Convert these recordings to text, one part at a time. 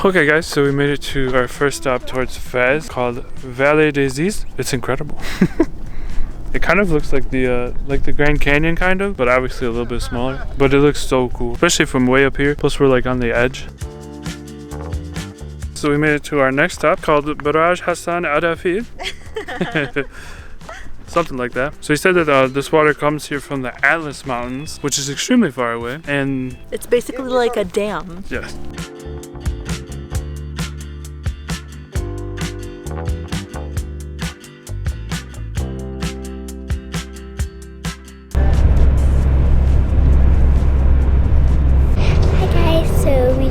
Okay guys, so we made it to our first stop towards Fez, called Valley des Is. It's incredible. It kind of looks like the Grand Canyon kind of, but obviously a little bit smaller. But it looks so cool, especially from way up here. Plus we're like on the edge. So we made it to our next stop called Barrage Hassan Adafid. Something like that. So he said that this water comes here from the Atlas Mountains, which is extremely far away. And it's basically like a dam. Yes.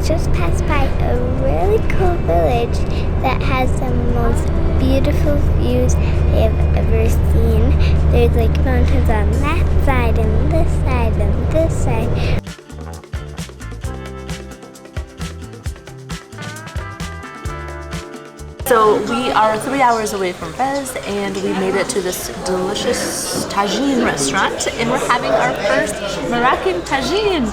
Just passed by a really cool village that has the most beautiful views I have ever seen. There's like mountains on that side and this side and this side. So we are 3 hours away from Fez and we made it to this delicious tagine restaurant and we're having our first Moroccan tagine.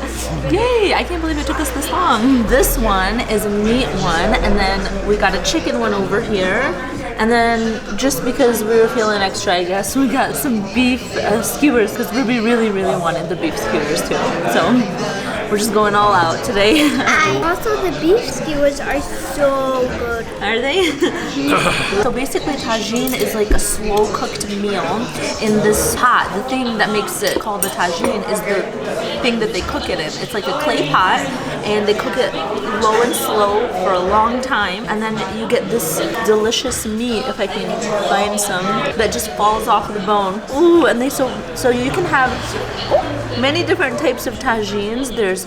Yay! I can't believe it took us this long. This one is a meat one and then we got a chicken one over here. And then just because we were feeling extra, I guess, we got some beef skewers because Ruby really wanted the beef skewers too. So we're just going all out today. Also, the beef skewers are so good. Are they? So basically tagine is like a slow cooked meal in this pot. The thing that makes it called the tagine is the thing that they cook it in. It's like a clay pot and they cook it low and slow for a long time and then you get this delicious meat, if I can find some, that just falls off the bone. Ooh, and so you can have many different types of tagines. There's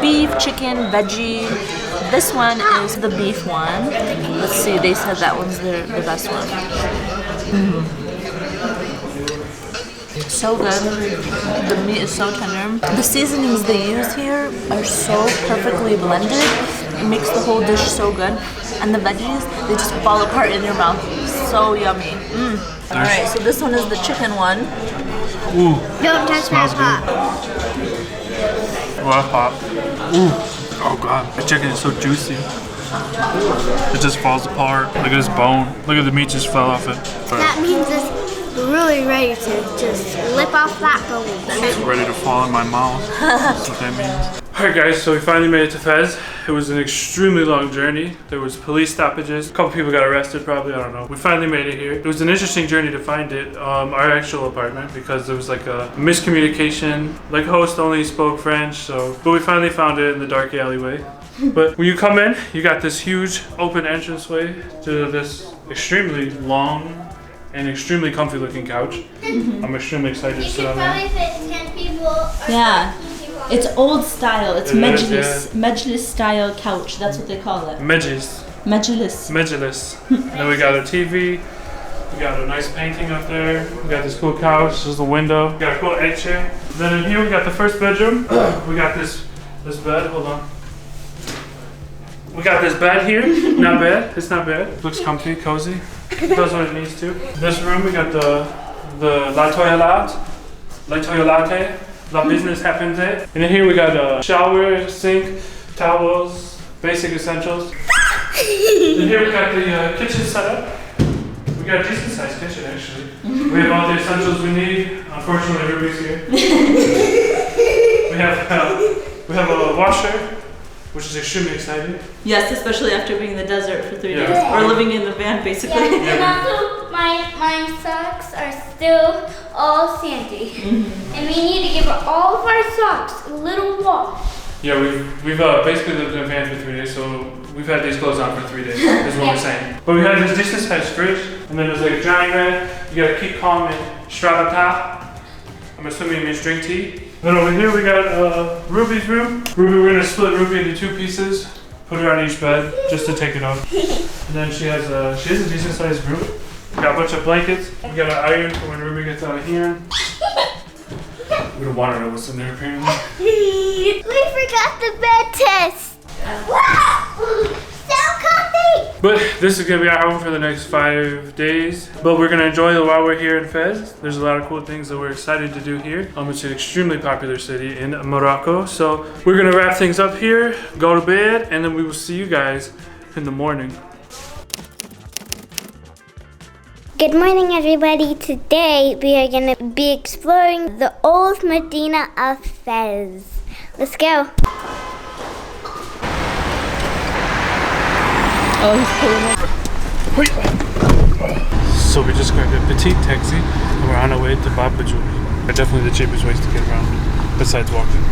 beef, chicken, veggie. This one is the beef one. Let's see, they said that one's the best one. So good. The meat is so tender. The seasonings they use here are so perfectly blended. It makes the whole dish so good. And the veggies, they just fall apart in your mouth. So yummy. Alright, so this one is the chicken one. Ooh. Don't touch that pot. Well, that's hot. Ooh. Oh god, the chicken is so juicy. It just falls apart. Look at this bone. Look at the meat just fell off it. That means it's really ready to just lip off that bone. It's ready to fall in my mouth. That's what that means. Alright guys, so we finally made it to Fez. It was an extremely long journey. There was police stoppages. A couple people got arrested probably, I don't know. We finally made it here. It was an interesting journey to find it, our actual apartment, because there was like a miscommunication. Like host only spoke French, but we finally found it in the dark alleyway. But when you come in, you got this huge open entranceway to this extremely long and extremely comfy looking couch. I'm extremely excited to sit on that. Fit 10 people. Yeah. It's old style. It's Mejlis style couch. That's what they call it. Mejlis. Then we got a TV. We got a nice painting up there. We got this cool couch. This is the window. We got a cool egg chair. Then in here we got the first bedroom. We got this bed. Hold on. We got this bed here. Not bad. It's not bad. Looks comfy, cozy. Does what it needs to. This room we got the La Toilette. La business happens there. And in here we got a shower, sink, towels, basic essentials. And here we got the kitchen setup. We got a decent sized kitchen actually. We have all the essentials we need. Unfortunately, Ruby's here. We have a washer, which is extremely exciting. Yes, especially after being in the desert for 3 days. Or living in the van basically. And also my socks are still all sandy. And we need to give all of our socks a little wash. Yeah, we've basically lived in a van for 3 days, so we've had these clothes on for 3 days, is what we're saying. But we have this decent sized fridge, and then there's like a drying rack. You gotta keep calm and strata. I'm assuming it means drink tea. Then over here we got Ruby's room. We're gonna split Ruby into 2 pieces, put her on each bed just to take it off. And then she has a decent sized room. We got a bunch of blankets. We got an iron for when Ruby gets out of here. We don't want to know what's in there apparently. We forgot the bed test. Wow! So comfy! But this is gonna be our home for the next 5 days. But we're gonna enjoy it while we're here in Fez. There's a lot of cool things that we're excited to do here. It's an extremely popular city in Morocco. So we're gonna wrap things up here, go to bed, and then we will see you guys in the morning. Good morning, everybody. Today we are going to be exploring the old Medina of Fez. Let's go. So we just grabbed a petite taxi and we're on our way to Bab Bajoul. Definitely the cheapest ways to get around besides walking.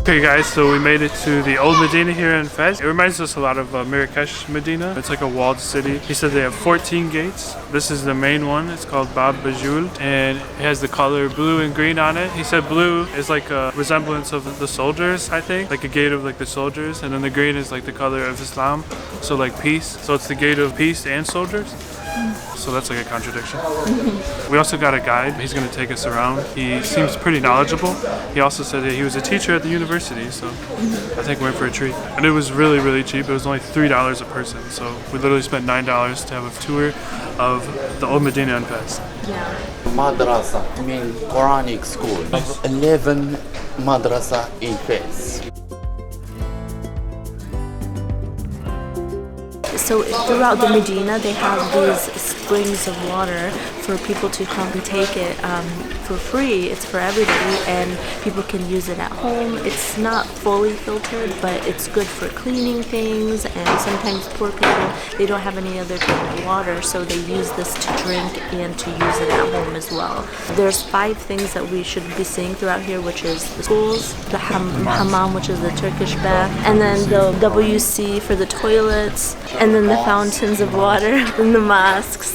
Okay guys, so we made it to the old Medina here in Fez. It reminds us a lot of Marrakesh Medina. It's like a walled city. He said they have 14 gates. This is the main one. It's called Bab Bajoul and it has the color blue and green on it. He said blue is like a resemblance of the soldiers, I think. Like a gate of like the soldiers, and then the green is like the color of Islam. So like peace. So it's the gate of peace and soldiers. So that's like a contradiction. We also got a guide. He's going to take us around. He seems pretty knowledgeable. He also said that he was a teacher at the university, so I think we're in for a treat. And it was really, really cheap. It was only $3 a person. So we literally spent $9 to have a tour of the old Medina in Fez. Yeah. Madrasa, I mean Quranic school. 11 madrasa in Fez. So throughout the Medina, they have these springs of water for people to come and take it for free. It's for everybody, and people can use it at home. It's not fully filtered, but it's good for cleaning things. And sometimes poor people, they don't have any other type of water, so they use this to drink and to use it at home as well. There's 5 things that we should be seeing throughout here, which is the schools, the hammam, which is the Turkish bath, and then the WC for the toilets, and then the fountains of water, and the mosques.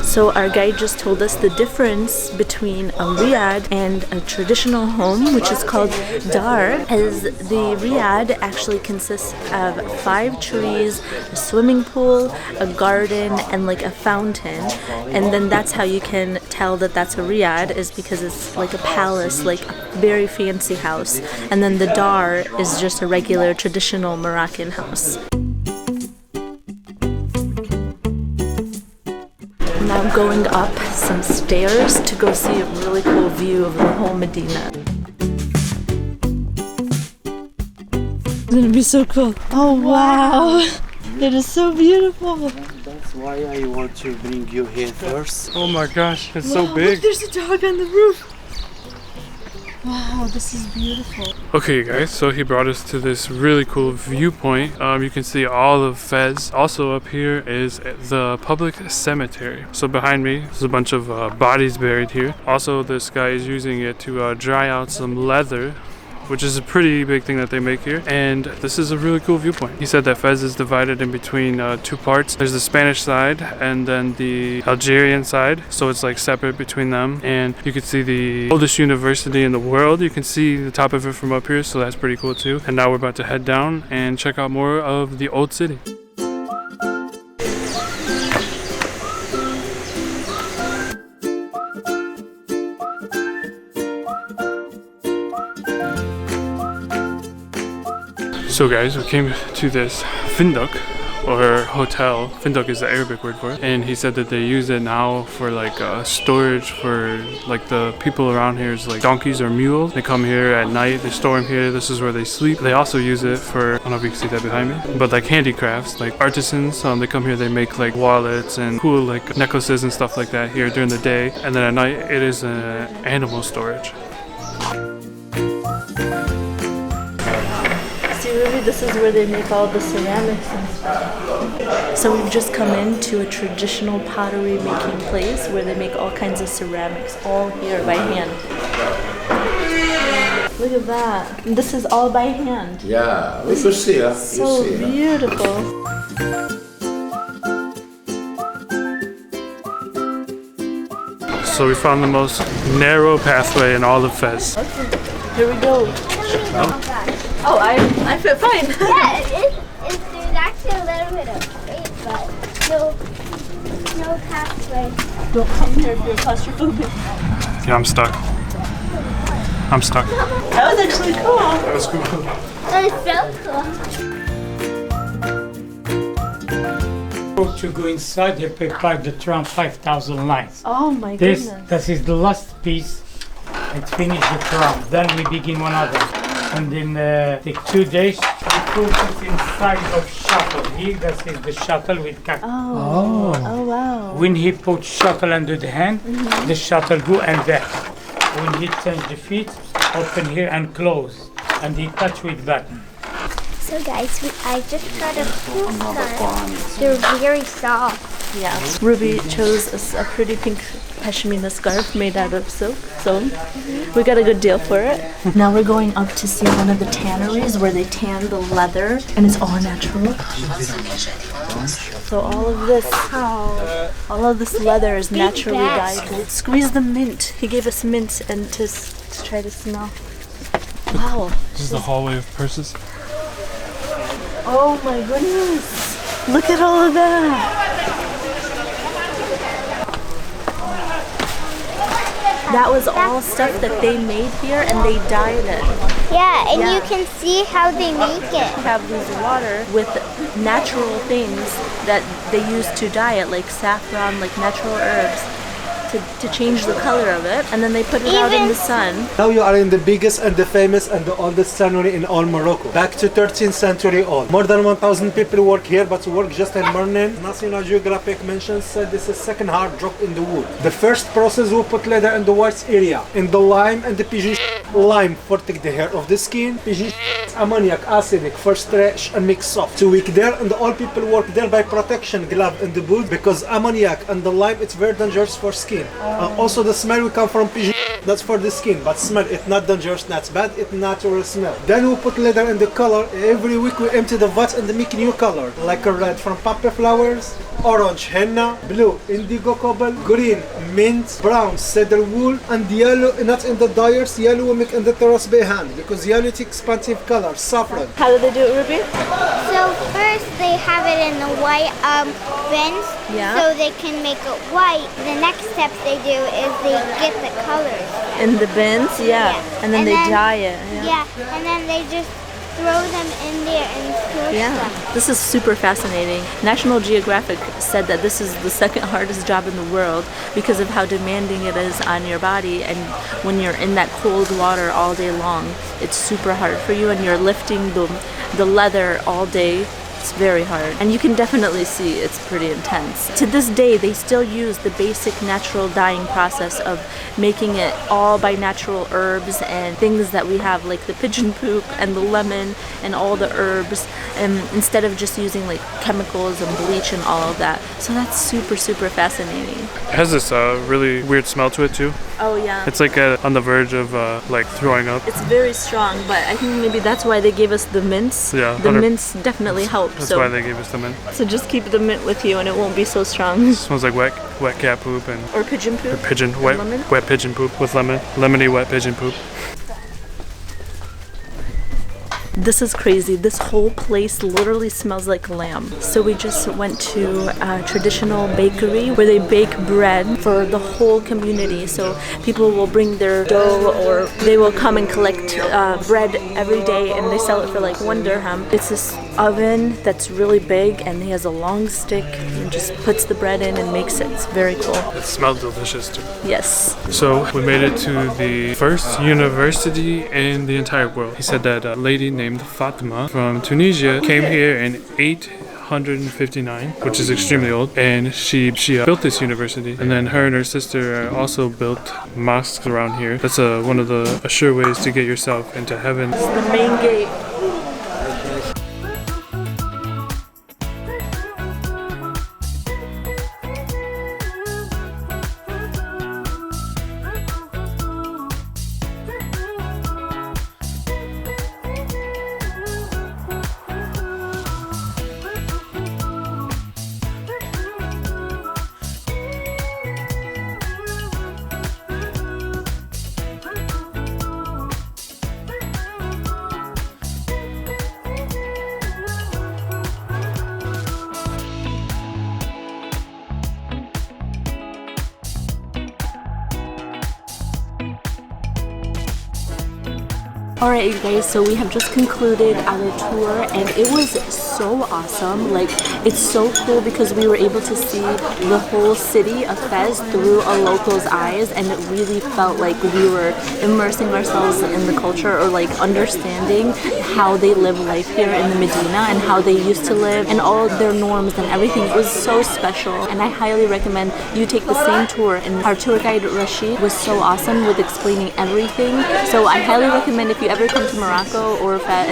So our guide just told us the difference between a riad and a traditional home, which is called dar, as the riad actually consists of 5 trees, a swimming pool, a garden, and like a fountain. And then that's how you can tell that that's a riad, is because it's like a palace, like a very fancy house. And then the dar is just a regular traditional Moroccan house. Now I'm going up some stairs to go see a really cool view of the whole Medina. It's gonna be so cool. Oh wow, it is so beautiful. That's why I want to bring you here first. Oh my gosh, it's so big. Look, there's a dog on the roof. Wow, this is beautiful. Okay guys, so he brought us to this really cool viewpoint. You can see all of Fez. Also up here is the public cemetery. So behind me, there's a bunch of bodies buried here. Also, this guy is using it to dry out some leather, which is a pretty big thing that they make here. And this is a really cool viewpoint. He said that Fez is divided in between 2 parts. There's the Spanish side and then the Algerian side. So it's like separate between them. And you can see the oldest university in the world. You can see the top of it from up here, so that's pretty cool too. And now we're about to head down and check out more of the old city. So guys, we came to this finduk, or hotel. Finduk is the Arabic word for it. And he said that they use it now for like storage for like the people around here is like donkeys or mules. They come here at night, they store them here. This is where they sleep. They also use it for, I don't know if you can see that behind me, but like handicrafts, like artisans. They come here, they make like wallets and cool like necklaces and stuff like that here during the day. And then at night, it is animal storage. Really, this is where they make all the ceramics and stuff. So we've just come into a traditional pottery making place where they make all kinds of ceramics, all here by hand. Look at that. This is all by hand. Yeah, we could see it. So beautiful. So we found the most narrow pathway in all of Fez. Here we go. Oh, I fit fine. Yeah, there's actually a little bit of space, but no pathway. Don't come here if you're claustrophobic. Yeah, I'm stuck. I'm stuck. That was actually cool. That was cool. That is so cool. To go inside, they prepared the tram 5,000 lines. Oh my This goodness. is the last piece. It finished the tram. Then we begin one other. And in take 2 days, we put it inside of shuttle. Here, this is the shuttle with cat. Oh wow. When he put shuttle under the hand, the shuttle go and back. When he change the feet, open here and close. And he touch with button. So guys, I just got a cool scarf. They're very soft. Yeah. Ruby chose a pretty pink pashmina scarf made out of silk, so we got a good deal for it. Now we're going up to see one of the tanneries where they tan the leather, and it's all natural. So all of this leather is naturally dyed. Squeeze the mint. He gave us mint and to try to smell. Wow. This is the hallway of purses. Oh my goodness. Look at all of that. That was all stuff that they made here and they dyed it. Yeah, and Yeah. you can see how they make it. Have this water with natural things that they use to dye it, like saffron, like natural herbs, to change the color of it, and then they put it out in the sun. Now you are in the biggest and the famous and the oldest tannery in all Morocco. Back to 13th century old. More than 1,000 people work here, but work just in morning. National Geographic mentions said this is second hard drop in the wood. The first process will put leather in the white area, in the lime and the pigeon lime for take the hair of the skin, pigeon ammoniac acidic for stretch and make soft. 2 weeks there, and all people work there by protection glove in the boot because ammoniac and the lime it's very dangerous for skin. Also the smell will come from pigeon. That's for the skin, but smell it's not dangerous, that's bad, it's natural smell. Then we put leather in the color. Every week we empty the vats and make new color, like a red from poppy flowers, orange henna, blue indigo cobble, green mint, brown cedar wool, and yellow not in the dyers. Yellow we make in the terrace by hand because yellow is expensive color, saffron. How do they do it, Ruby? So first they have it in the white bins, Yeah. so they can make it white. The next step they do is they get the colors. In the bins, yeah. And then they dye it. Yeah, and then they just throw them in there and squish Yeah, them. this is super fascinating. National Geographic said that this is the second hardest job in the world because of how demanding it is on your body, and when you're in that cold water all day long, it's super hard for you, and you're lifting the leather all day. It's very hard, and you can definitely see it's pretty intense. To this day, they still use the basic natural dyeing process of making it all by natural herbs and things that we have, like the pigeon poop and the lemon and all the herbs, and instead of just using like chemicals and bleach and all of that. So that's super, super fascinating. It has this really weird smell to it too. Oh yeah. It's like on the verge of like throwing up. It's very strong, but I think maybe that's why they gave us the mints. Yeah, The 100 mints definitely help. That's So why they gave us the mint. so just keep the mint with you and it won't be so strong. It smells like wet cat poop and Or pigeon poop. pigeon lemon? wet pigeon poop with lemon, lemony wet pigeon poop. This is crazy. This whole place literally smells like lamb. So we just went to a traditional bakery where they bake bread for the whole community. So people will bring their dough, or they will come and collect bread every day, and they sell it for like 1 dirham. It's this oven that's really big, and he has a long stick and just puts the bread in and makes it. It's very cool. It smelled delicious too. Yes. So we made it to the first university in the entire world. He said that a lady named Fatima from Tunisia came here in 859, which is extremely old, and she built this university, and then her and her sister also built mosques around here. That's one of the sure ways to get yourself into heaven. This is the main gate. Alright, you guys, so we have just concluded our tour and it was so awesome. Like, it's so cool because we were able to see the whole city of Fez through a local's eyes, and it really felt like we were immersing ourselves in the culture, or like understanding how they live life here in the Medina and how they used to live and all of their norms and everything. It was so special, and I highly recommend you take the same tour. And our tour guide Rashid was so awesome with explaining everything. So I highly recommend, if you ever come to Morocco or Fez,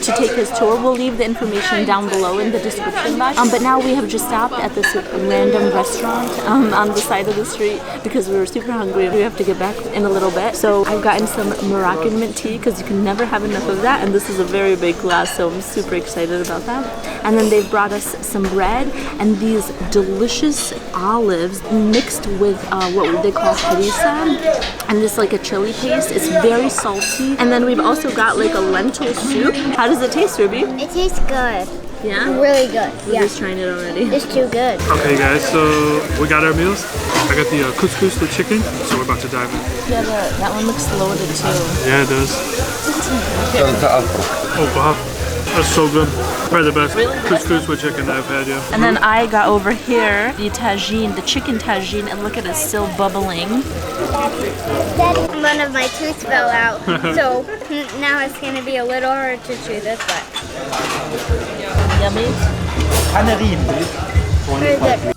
to take his tour. We'll leave the information down below in the description box. But now we have just stopped at this random restaurant on the side of the street because we were super hungry. We have to get back in a little bit. So I've gotten some Moroccan mint tea because you can never have enough of that, and this is a very big glass, so I'm super excited about that. And then they've brought us some bread and these delicious olives mixed with what they call harissa, and this like a chili paste. It's very salty. And then we've also got like a lentil soup. How does it taste, Ruby? It tastes good. Yeah? Really good. We're just trying it already. It's too good. Okay guys, so we got our meals. I got the couscous, the chicken, so we're about to dive in. Yeah, that one looks loaded too. Yeah, it does. Oh wow, that's so good. Probably the best couscous with chicken that I've had, yeah. And then I got over here the tagine, the chicken tagine, and look at it, it's still bubbling. One of my teeth fell out, so now it's going to be a little hard to chew this, but Yummy. very good.